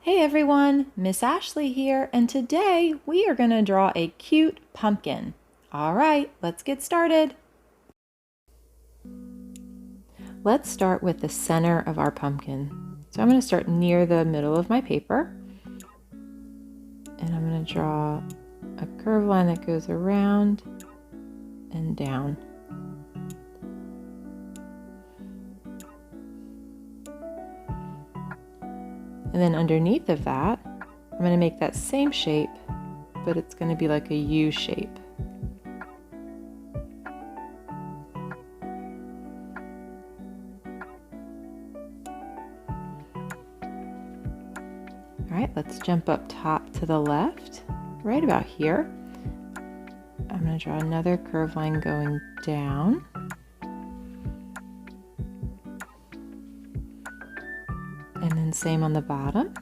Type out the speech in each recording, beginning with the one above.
Hey everyone, Miss Ashley here, and today we are going to draw a cute pumpkin. All right, let's get started. Let's start with the center of our pumpkin. So I'm going to start near the middle of my paper, and I'm going to draw a curved line that goes around and down. And then underneath of that, I'm going to make that same shape, but it's going to be like a U shape. All right, let's jump up top to the left, right about here. I'm going to draw another curved line going down. And then same on the bottom.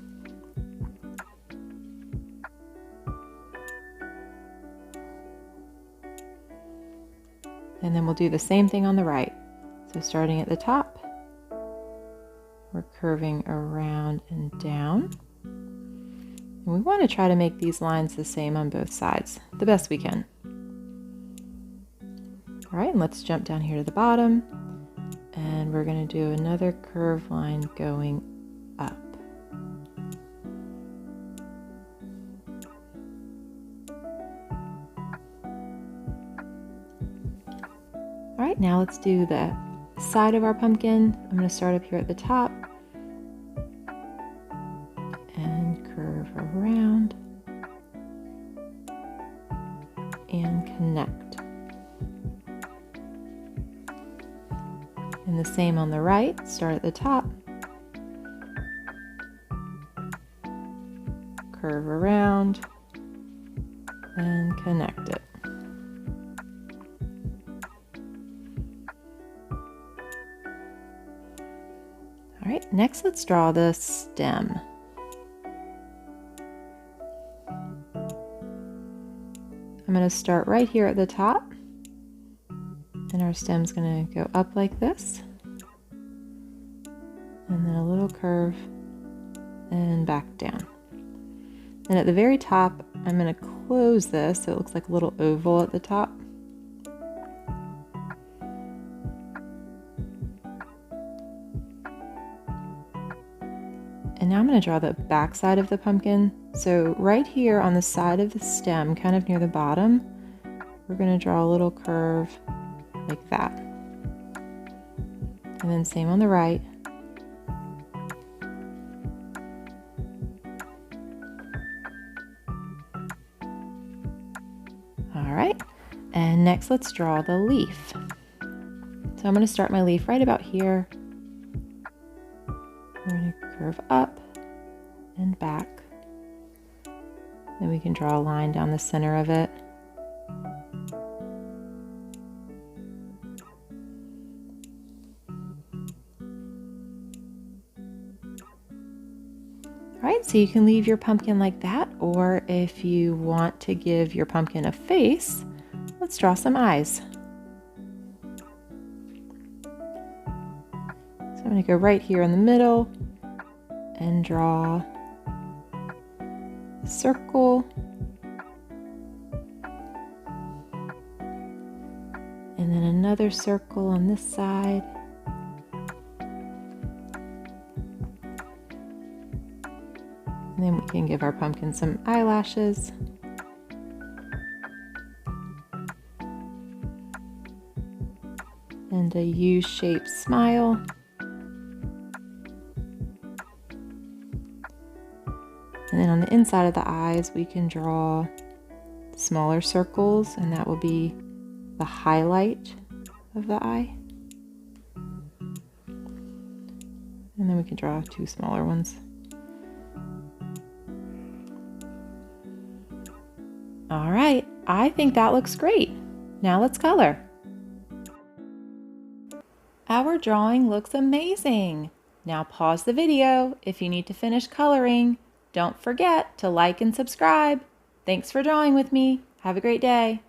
And then we'll do the same thing on the right. So starting at the top, we're curving around and down. And we want to try to make these lines the same on both sides, the best we can. All right, and let's jump down here to the bottom. And we're going to do another curved line going up. All right, now let's do the side of our pumpkin. I'm going to start up here at the top and curve around and connect. And the same on the right, start at the top, curve around and connect it. All right, next let's draw the stem. I'm going to start right here at the top, and our stem's going to go up like this, and then a little curve and back down. And at the very top, I'm going to close this so it looks like a little oval at the top. And now I'm going to draw the back side of the pumpkin. So right here on the side of the stem, kind of near the bottom, we're going to draw a little curve like that. And then same on the right. All right, and next let's draw the leaf. So I'm going to start my leaf right about here. We're going to curve up and back. Then we can draw a line down the center of it. All right, so you can leave your pumpkin like that, or if you want to give your pumpkin a face, let's draw some eyes. So I'm going to go right here in the middle and draw a circle. And then another circle on this side. And then we can give our pumpkin some eyelashes. And a U-shaped smile. And then on the inside of the eyes, we can draw smaller circles, and that will be the highlight of the eye. And then we can draw two smaller ones. All right, I think that looks great. Now let's color. Our drawing looks amazing. Now pause the video if you need to finish coloring. Don't forget to like and subscribe. Thanks for drawing with me. Have a great day.